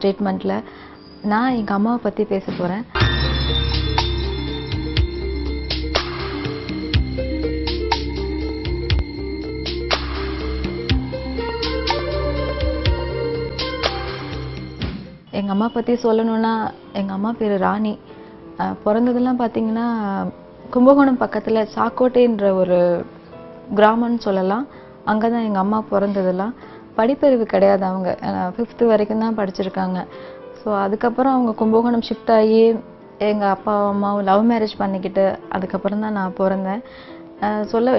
ட்ரீட்மெண்ட்ல நான் எங்க அம்மாவை பத்தி பேச போறேன். எங்க அம்மா பத்தி சொல்லணும்னா, எங்க அம்மா பேரு ராணி. பிறந்ததெல்லாம் பார்த்தீங்கன்னா, கும்பகோணம் பக்கத்துல சாக்கோட்டைன்ற ஒரு கிராமம்னு சொல்லலாம். அங்கதான் எங்க அம்மா பிறந்ததெல்லாம். படிப்பறிவு கிடையாது அவங்க. 5th வரைக்கும் தான் படிச்சிருக்காங்க. ஸோ அதுக்கப்புறம் அவங்க கும்பகோணம் ஷிஃப்ட் ஆகி எங்க அப்பா அம்மாவும் லவ் மேரேஜ் பண்ணிக்கிட்டு அதுக்கப்புறம் தான் நான் பிறந்தேன்.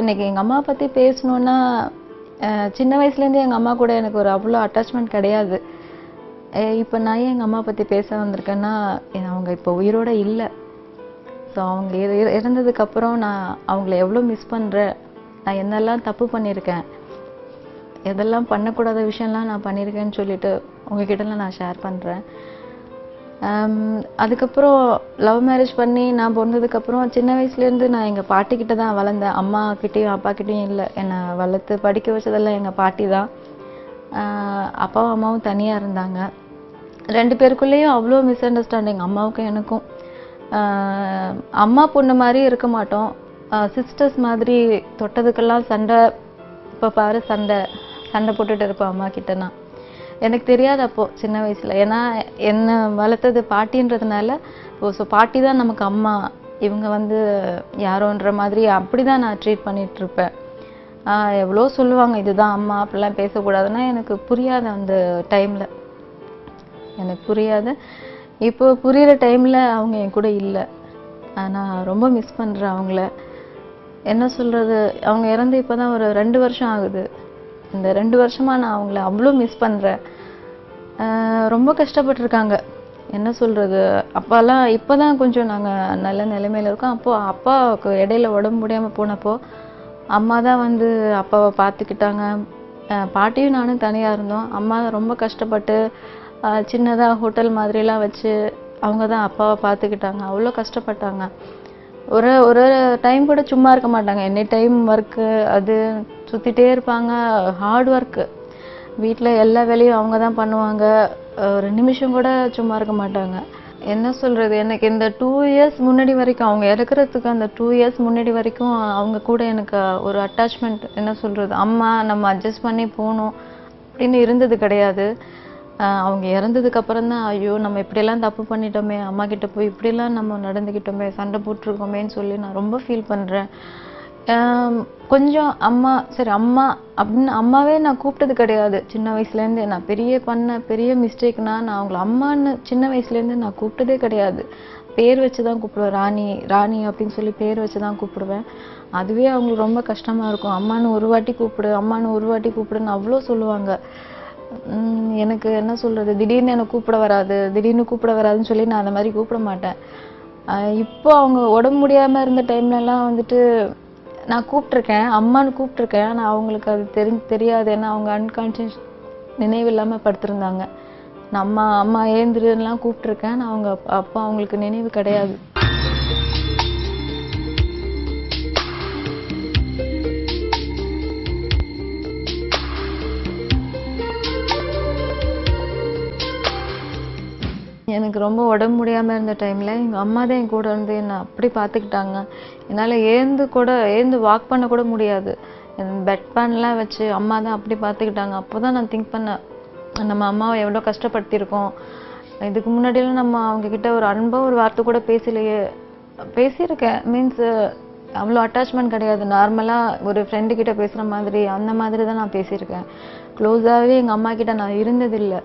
இன்னைக்கு எங்க அம்மா பத்தி பேசணும்னா, சின்ன வயசுலேருந்தே எங்க அம்மா கூட எனக்கு ஒரு அவ்வளோ அட்டாச்மெண்ட் கிடையாது. இப்போ நான் ஏன் எங்க அம்மா பத்தி பேச வந்திருக்கேன்னா, அவங்க இப்போ உயிரோட இல்லை. ஸோ அவங்க இறந்ததுக்கு அப்புறம் நான் அவங்கள எவ்வளோ மிஸ் பண்றேன். நான் என்னெல்லாம் தப்பு பண்ணியிருக்கேன், எதெல்லாம் பண்ணக்கூடாத விஷயம்லாம் நான் பண்ணியிருக்கேன்னு சொல்லிட்டு உங்ககிட்டலாம் நான் ஷேர் பண்ணுறேன். அதுக்கப்புறம் லவ் மேரேஜ் பண்ணி நான் பிறந்ததுக்கப்புறம் சின்ன வயசுலேருந்து நான் எங்கள் பாட்டிக்கிட்ட தான் வளர்ந்தேன். அம்மா கிட்டேயும் அப்பா கிட்டேயும் இல்லை. என்னை வளர்த்து படிக்க வச்சதெல்லாம் எங்கள் பாட்டி தான். அப்பாவும் அம்மாவும் தனியாக இருந்தாங்க. 2 பேருக்குள்ளேயும் அவ்வளோ மிஸ் அண்டர்ஸ்டாண்டிங், அம்மாவுக்கும் எனக்கும். அம்மா பொண்ணு மாதிரி இருக்க மாட்டோம், சிஸ்டர்ஸ் மாதிரி. தொட்டதுக்கெல்லாம் சண்டை, இப்போ பாரு சண்டை சண்டை போட்டுட்டு இருப்பேன் அம்மா கிட்ட. நான் எனக்கு தெரியாது அப்போ சின்ன வயசுல. ஏன்னா என்னை வளர்த்தது பாட்டின்றதுனால, ஸோ பாட்டி தான் நமக்கு அம்மா, இவங்க வந்து யாரோன்ற மாதிரி அப்படிதான் நான் ட்ரீட் பண்ணிட்டு இருப்பேன். எவ்வளோ சொல்லுவாங்க இதுதான் அம்மா, அப்படிலாம் பேசக்கூடாதுன்னா எனக்கு புரியாது. அந்த டைம்ல எனக்கு புரியாது. இப்போ புரியுற டைம்ல அவங்க என் கூட இல்லை. நான் ரொம்ப மிஸ் பண்றேன் அவங்கள. என்ன சொல்றது, அவங்க இறந்து இப்போதான் ஒரு 2 வருஷம் ஆகுது. இந்த 2 வருஷமா நான் அவங்கள அவ்வளோ மிஸ் பண்றேன். ரொம்ப கஷ்டப்பட்டிருக்காங்க. என்ன சொல்றது, அப்பாலாம் இப்போதான் கொஞ்சம் நாங்க நல்ல நிலைமையில இருக்கோம். அப்போ அப்பாவுக்கு இடையில உடம்பு முடியாம போனப்போ அம்மா தான் வந்து அப்பாவை பார்த்துக்கிட்டாங்க. பாட்டியும் நானும் தனியா இருந்தோம். அம்மா ரொம்ப கஷ்டப்பட்டு சின்னதா ஹோட்டல் மாதிரிலாம் வச்சு அவங்க தான் அப்பாவை பார்த்துக்கிட்டாங்க. அவ்வளோ கஷ்டப்பட்டாங்க. ஒரு ஒரு டைம் கூட சும்மா இருக்க மாட்டாங்க. எனி டைம் ஒர்க்கு, அது சுத்திட்டே இருப்பாங்க. Hard work. வீட்டில் எல்லா வேலையும் அவங்க தான் பண்ணுவாங்க. ஒரு நிமிஷம் கூட சும்மா இருக்க மாட்டாங்க. என்ன சொல்றது, எனக்கு இந்த 2 இயர்ஸ் முன்னாடி வரைக்கும், அவங்க இறக்குறதுக்கு அந்த 2 இயர்ஸ் முன்னாடி வரைக்கும் அவங்க கூட எனக்கு ஒரு அட்டாச்மெண்ட், என்ன சொல்றது, அம்மா நம்ம அட்ஜஸ்ட் பண்ணி போகணும் அப்படின்னு இருந்தது கிடையாது. அவங்க இறந்ததுக்கு அப்புறம் தான் ஐயோ நம்ம இப்படியெல்லாம் தப்பு பண்ணிட்டோமே, அம்மா கிட்ட போய் இப்படிலாம் நம்ம நடந்துக்கிட்டோமே, சண்டை போட்டிருக்கோமேன்னு சொல்லி நான் ரொம்ப ஃபீல் பண்றேன். கொஞ்சம் அம்மா சரி அம்மா அப்படின்னு அம்மாவே நான் கூப்பிட்டது கிடையாது சின்ன வயசுலேருந்து. நான் பெரிய மிஸ்டேக்னா, நான் அவங்கள அம்மான்னு சின்ன வயசுலேருந்து நான் கூப்பிட்டதே கிடையாது. பேர் வச்சு தான் கூப்பிடுவேன். ராணி ராணி அப்படின்னு சொல்லி பேர் வச்சு தான் கூப்பிடுவேன். அதுவே அவங்களுக்கு ரொம்ப கஷ்டமா இருக்கும். அம்மான்னு ஒரு வாட்டி கூப்பிடு, அம்மான்னு ஒரு வாட்டி கூப்பிடுன்னு அவ்வளோ சொல்லுவாங்க. எனக்கு என்ன சொல்றது, திடீர்னு என்னை கூப்பிட வராதுன்னு சொல்லி நான் அந்த மாதிரி கூப்பிட மாட்டேன். இப்போ அவங்க உடம்பு முடியாம இருந்த டைம்லலாம் வந்துட்டு நான் கூப்பிட்டுருக்கேன், அம்மான்னு கூப்பிட்டுருக்கேன். ஆனால் அவங்களுக்கு அது தெரியாது. ஏன்னா அவங்க அன்கான்ஷியஸ், நினைவு இல்லாம படுத்திருந்தாங்க. நான் அம்மா ஏந்திருலாம் கூப்பிட்டுருக்கேன். ஆனால் அவங்க அப்போ அவங்களுக்கு நினைவு கிடையாது. எனக்கு ரொம்ப உடம்பு முடியாம இருந்த டைம்ல எங்க அம்மா தான் என் கூட இருந்து என்னை அப்படி பார்த்துக்கிட்டாங்க. என்னால ஏந்து வாக் பண்ண கூட முடியாது. பெட் பேன்லாம் வச்சு அம்மா தான் அப்படி பார்த்துக்கிட்டாங்க. அப்போதான் நான் திங்க் பண்ணேன், நம்ம அம்மாவை எவ்வளோ கஷ்டப்படுத்தியிருக்கோம். இதுக்கு முன்னாடியெல்லாம் நம்ம அவங்க கிட்ட ஒரு அன்பா ஒரு வார்த்தை கூட பேசலையே. பேசியிருக்கேன், மீன்ஸ் அவ்வளோ அட்டாச்மெண்ட் கிடையாது. நார்மலா ஒரு ஃப்ரெண்டு கிட்ட பேசுற மாதிரி அந்த மாதிரி தான் நான் பேசியிருக்கேன். க்ளோஸாகவே எங்க அம்மா கிட்ட நான் இருந்ததில்லை.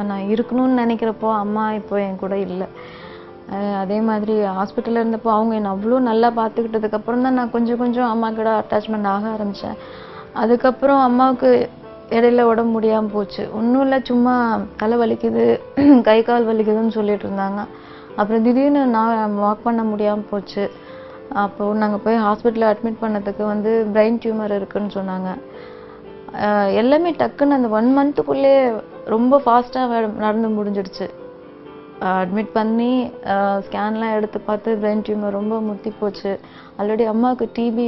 நான் இருக்கணும்னு நினைக்கிறப்போ அம்மா இப்போ என் கூட இல்லை. அதே மாதிரி ஹாஸ்பிட்டலில் இருந்தப்போ அவங்க என்னை அவ்வளோ நல்லா பார்த்துக்கிட்டதுக்கு அப்புறம் தான் நான் கொஞ்சம் அம்மா கூட அட்டாச்மெண்ட் ஆக ஆரம்பித்தேன். அதுக்கப்புறம் அம்மாவுக்கு இடையில உடம்பு முடியாமல் போச்சு. ஒன்றும் இல்லை, சும்மா தலை வலிக்குது, கை கால் வலிக்குதுன்னு சொல்லிட்டு இருந்தாங்க. அப்புறம் திடீர்னு நான் வாக் பண்ண முடியாமல் போச்சு. அப்போது நாங்கள் போய் ஹாஸ்பிட்டலில் அட்மிட் பண்ணதுக்கு வந்து பிரெயின் டியூமர் இருக்குன்னு சொன்னாங்க. எல்லாமே டக்குன்னு அந்த 1 மந்த்துக்குள்ளே ரொம்ப ஃபாஸ்ட்டாக நடந்து முடிஞ்சிடுச்சு. அட்மிட் பண்ணி ஸ்கேன்லாம் எடுத்து பார்த்து பிரெயின் டியூமர் ரொம்ப முத்தி போச்சு. ஆல்ரெடி அம்மாவுக்கு டிபி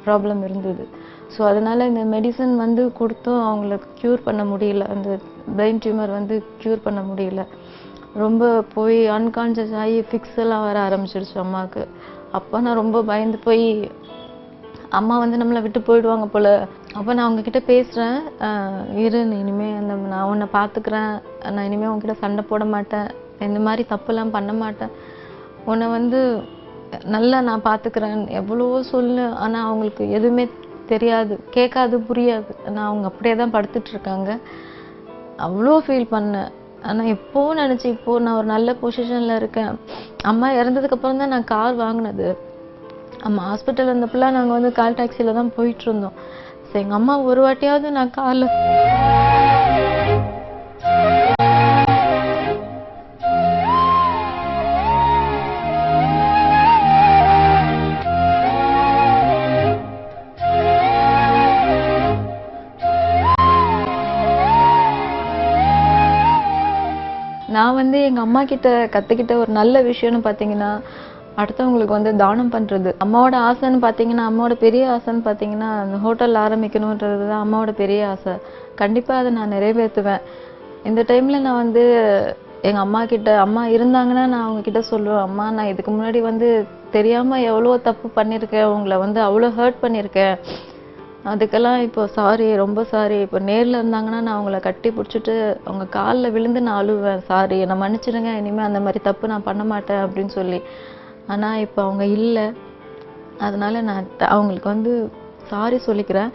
ப்ராப்ளம் இருந்தது. ஸோ அதனால இந்த மெடிசன் வந்து கொடுத்தும் அவங்களுக்கு க்யூர் பண்ண முடியல. அந்த பிரெயின் டியூமர் வந்து க்யூர் பண்ண முடியல. ரொம்ப போய் அன்கான்ஷியஸ் ஆகி ஃபிக்ஸ் எல்லாம் வர ஆரம்பிச்சிடுச்சு அம்மாவுக்கு. அப்போ நான் ரொம்ப பயந்து போய் அம்மா வந்து நம்மளை விட்டு போயிடுவாங்க போல. அப்போ நான் அவங்கக்கிட்ட பேசுகிறேன், இரு நீ இனிமேல் நான் உன்னை பார்த்துக்கிறேன், நான் இனிமேல் உங்ககிட்ட சண்டை போட மாட்டேன், இந்த மாதிரி தப்புலாம் பண்ண மாட்டேன், உன்னை வந்து நல்லா நான் பார்த்துக்கிறேன் எவ்வளவோ சொல்லு. ஆனால் அவங்களுக்கு எதுவுமே தெரியாது, கேட்காது, புரியாது. நான் அவங்க அப்படியே தான் படுத்துட்ருக்காங்க. அவ்வளோ ஃபீல் பண்ணேன். ஆனால் இப்போவும் நினச்சி இப்போது நான் ஒரு நல்ல பொசிஷனில் இருக்கேன். அம்மா இறந்ததுக்கப்புறம் தான் நான் கார் வாங்கினது. அம்மா ஹாஸ்பிட்டல் இருந்தப்பெல்லாம் நாங்கள் வந்து கால் டாக்ஸியில் தான் போயிட்டுருந்தோம். சரி எங்கள் அம்மா ஒரு வாட்டியாவது நான் காரில் நான் வந்து எங்கள் அம்மா கிட்ட கற்றுக்கிட்ட ஒரு நல்ல விஷயம்னு பார்த்தீங்கன்னா, அடுத்தவங்களுக்கு வந்து தானம் பண்ணுறது. அம்மாவோட ஆசைன்னு பார்த்தீங்கன்னா, அம்மாவோட பெரிய ஆசைன்னு பார்த்தீங்கன்னா, அந்த ஹோட்டல் ஆரம்பிக்கணுன்றது தான் அம்மாவோட பெரிய ஆசை. கண்டிப்பாக அதை நான் நிறைவேற்றுவேன். இந்த டைமில் நான் வந்து எங்கள் அம்மா கிட்ட, அம்மா இருந்தாங்கன்னா நான் அவங்கக்கிட்ட சொல்லுவேன், அம்மா நான் இதுக்கு முன்னாடி வந்து தெரியாமல் எவ்வளோ தப்பு பண்ணியிருக்கேன், உங்களை வந்து அவ்வளோ ஹர்ட் பண்ணியிருக்கேன், அதுக்கெல்லாம் இப்போ சாரி, ரொம்ப சாரி. இப்போ நேரில் இருந்தாங்கன்னா நான் அவங்கள கட்டி பிடிச்சிட்டு அவங்க காலில் விழுந்து நான் அழுவேன், சாரி என்னை மன்னிச்சிடுங்க, இனிமேல் அந்த மாதிரி தப்பு நான் பண்ண மாட்டேன் அப்படின்னு சொல்லி. ஆனால் இப்போ அவங்க இல்லை. அதனால நான் அவங்களுக்கு வந்து சாரி சொல்லிக்கிறேன்.